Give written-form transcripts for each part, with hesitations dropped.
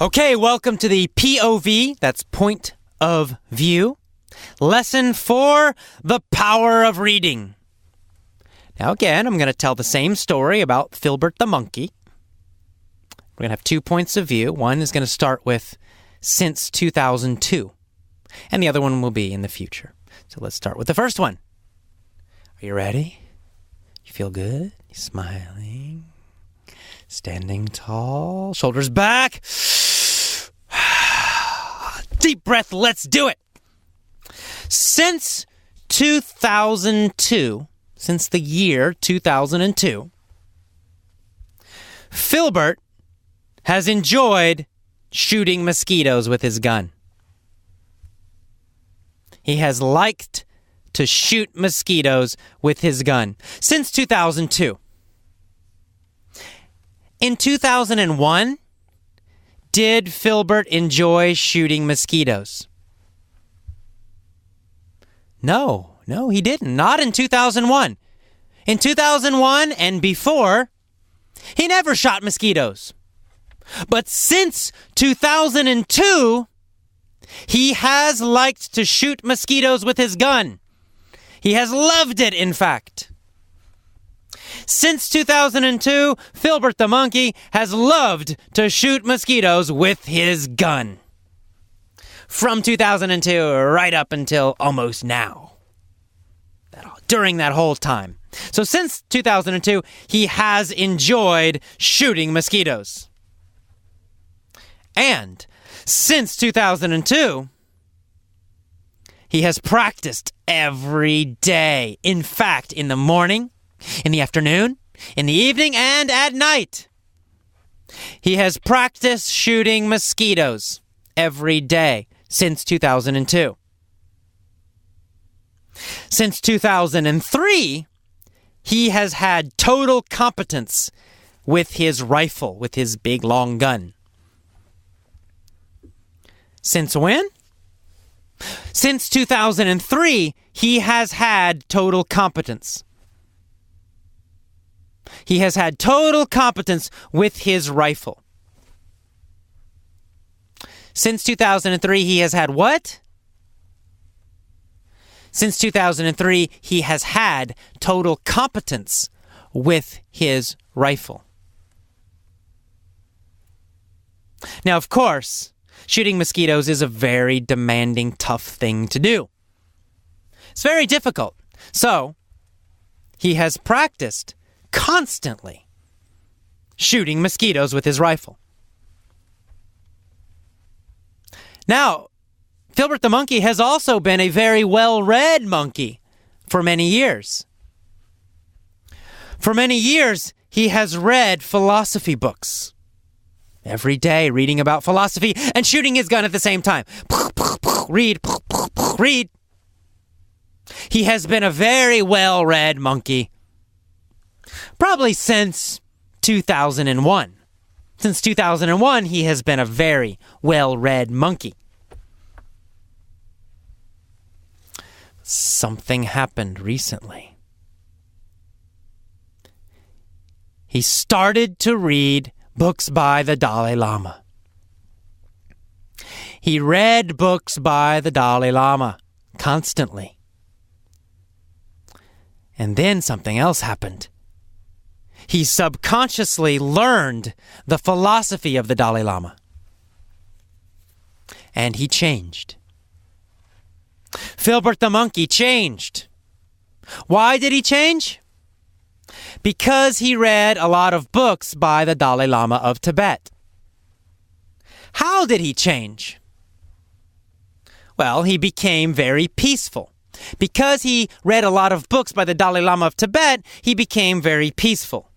Okay, welcome to the POV, that's point of view. Lesson 4, the power of reading. Now again, I'm going to tell the same story about Filbert the monkey. We're going to have 2 points of view. One is going to start with since 2002, and the other one will be in the future. So let's start with the first one. Are you ready? You feel good? You smiling? Standing tall, shoulders back. Deep breath, let's do it. Since 2002, since the year 2002, Filbert has enjoyed shooting mosquitoes with his gun. He has liked to shoot mosquitoes with his gun since 2002. In 2001, did Filbert enjoy shooting mosquitoes? No, he didn't. Not in 2001. In 2001 and before, he never shot mosquitoes. But since 2002, he has liked to shoot mosquitoes with his gun. He has loved it, in fact. Since 2002, Filbert the monkey has loved to shoot mosquitoes with his gun. From 2002 right up until almost now. During that whole time. So since 2002, he has enjoyed shooting mosquitoes. And since 2002, he has practiced every day. In fact, in the morning, in the afternoon, in the evening, and at night. He has practiced shooting mosquitoes every day since 2002. Since 2003, he has had total competence with his rifle, with his big long gun. Since when? Since 2003, he has had total competence. He has had total competence with his rifle. Since 2003, he has had what? Since 2003, he has had total competence with his rifle. Now, of course, shooting mosquitoes is a very demanding, tough thing to do. It's very difficult. So, he has practiced constantly shooting mosquitoes with his rifle. Now, Filbert the monkey has also been a very well-read monkey for many years. For many years, he has read philosophy books. Every day, reading about philosophy and shooting his gun at the same time. Read, read. He has been a very well-read monkey. Probably since 2001. Since 2001, he has been a very well-read monkey. Something happened recently. He started to read books by the Dalai Lama. He read books by the Dalai Lama constantly. And then something else happened. He subconsciously learned the philosophy of the Dalai Lama. And he changed. Filbert the monkey changed. Why did he change? Because he read a lot of books by the Dalai Lama of Tibet. How did he change? Well, he became very peaceful. Because he read a lot of books by the Dalai Lama of Tibet, he became very peaceful.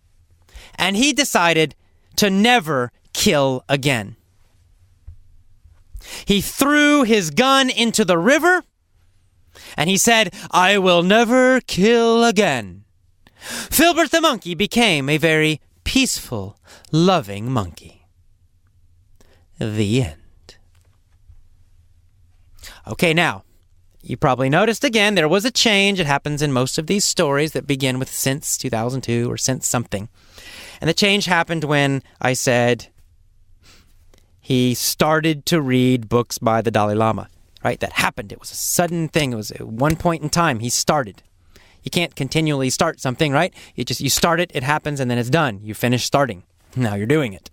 And he decided to never kill again. He threw his gun into the river, and he said, "I will never kill again." Filbert the monkey became a very peaceful, loving monkey. The end. Okay, now, you probably noticed again there was a change. It happens in most of these stories that begin with since 2002 or since something. And the change happened when I said he started to read books by the Dalai Lama, right? That happened. It was a sudden thing. It was at one point in time he started. You can't continually start something, right? You start it, it happens, and then it's done. You finish starting. Now you're doing it.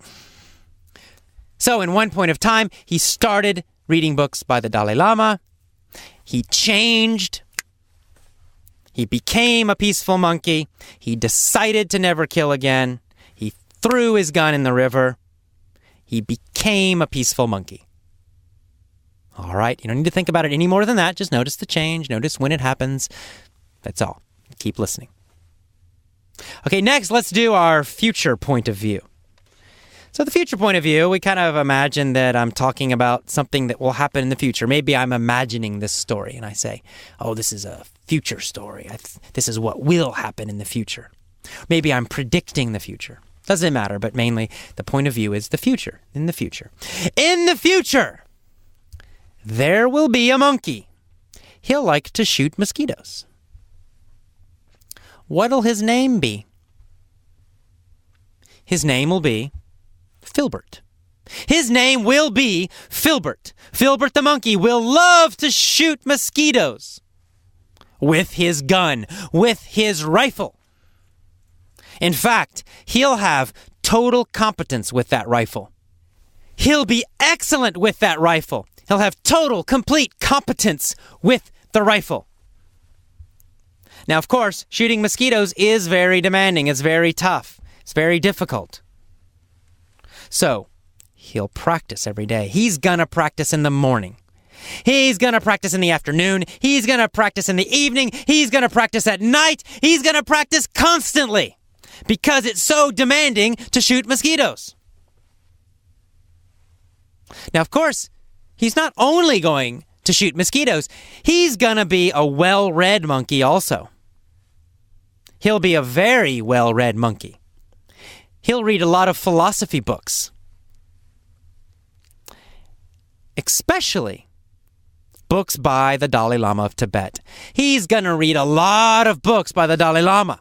So in one point of time, he started reading books by the Dalai Lama. He changed. He became a peaceful monkey. He decided to never kill again. He threw his gun in the river. He became a peaceful monkey. All right, you don't need to think about it any more than that. Just notice the change. Notice when it happens. That's all. Keep listening. Okay, next, let's do our future point of view. So the future point of view, we kind of imagine that I'm talking about something that will happen in the future. Maybe I'm imagining this story and I say, oh, this is a future story. This is what will happen in the future. Maybe I'm predicting the future. Doesn't matter, but mainly the point of view is the future. In the future. In the future, there will be a monkey. He'll like to shoot mosquitoes. What'll his name be? His name will be Filbert. His name will be Filbert. Filbert the monkey will love to shoot mosquitoes with his gun, with his rifle. In fact, he'll have total competence with that rifle. He'll be excellent with that rifle. He'll have total, complete competence with the rifle. Now, of course, shooting mosquitoes is very demanding. It's very tough. It's very difficult. So, he'll practice every day. He's going to practice in the morning. He's going to practice in the afternoon. He's going to practice in the evening. He's going to practice at night. He's going to practice constantly because it's so demanding to shoot mosquitoes. Now, of course, he's not only going to shoot mosquitoes. He's going to be a well-read monkey also. He'll be a very well-read monkey. He'll read a lot of philosophy books. Especially books by the Dalai Lama of Tibet. He's going to read a lot of books by the Dalai Lama.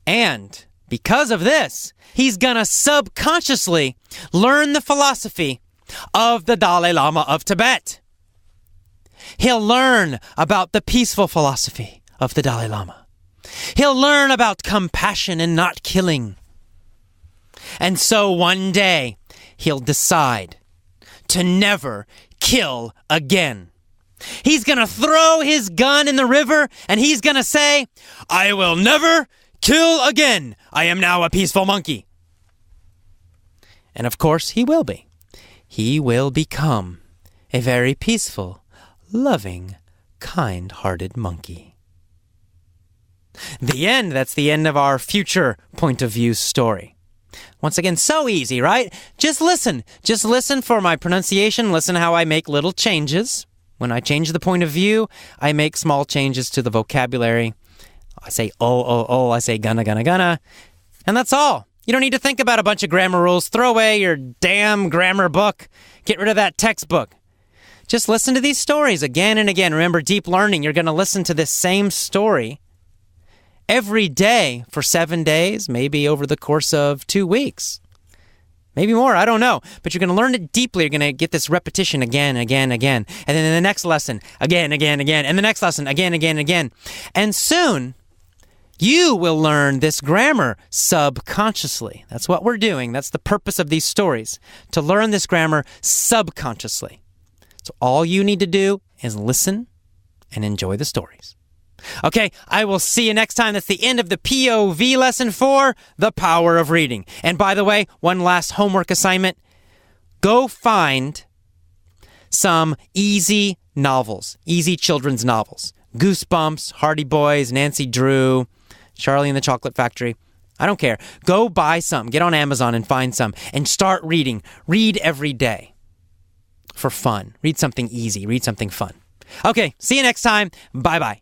And because of this, he's going to subconsciously learn the philosophy of the Dalai Lama of Tibet. He'll learn about the peaceful philosophy of the Dalai Lama. He'll learn about compassion and not killing. And so one day, he'll decide to never kill again. He's going to throw his gun in the river and he's going to say, I will never kill again. I am now a peaceful monkey. And of course, he will be. He will become a very peaceful, loving, kind-hearted monkey. The end. That's the end of our future point of view story. Once again, so easy, right? Just listen. Just listen for my pronunciation. Listen how I make little changes. When I change the point of view, I make small changes to the vocabulary. I say oh. I say gonna. And that's all. You don't need to think about a bunch of grammar rules. Throw away your damn grammar book. Get rid of that textbook. Just listen to these stories again and again. Remember, deep learning, you're going to listen to this same story every day for 7 days, maybe over the course of 2 weeks. Maybe more, I don't know. But you're going to learn it deeply. You're going to get this repetition again. And then in the next lesson, again. And the next lesson, again. And soon, you will learn this grammar subconsciously. That's what we're doing. That's the purpose of these stories, to learn this grammar subconsciously. So all you need to do is listen and enjoy the stories. Okay, I will see you next time. That's the end of the POV lesson for The Power of Reading. And by the way, one last homework assignment. Go find some easy novels, easy children's novels. Goosebumps, Hardy Boys, Nancy Drew, Charlie and the Chocolate Factory. I don't care. Go buy some. Get on Amazon and find some. And start reading. Read every day for fun. Read something easy. Read something fun. Okay, see you next time. Bye-bye.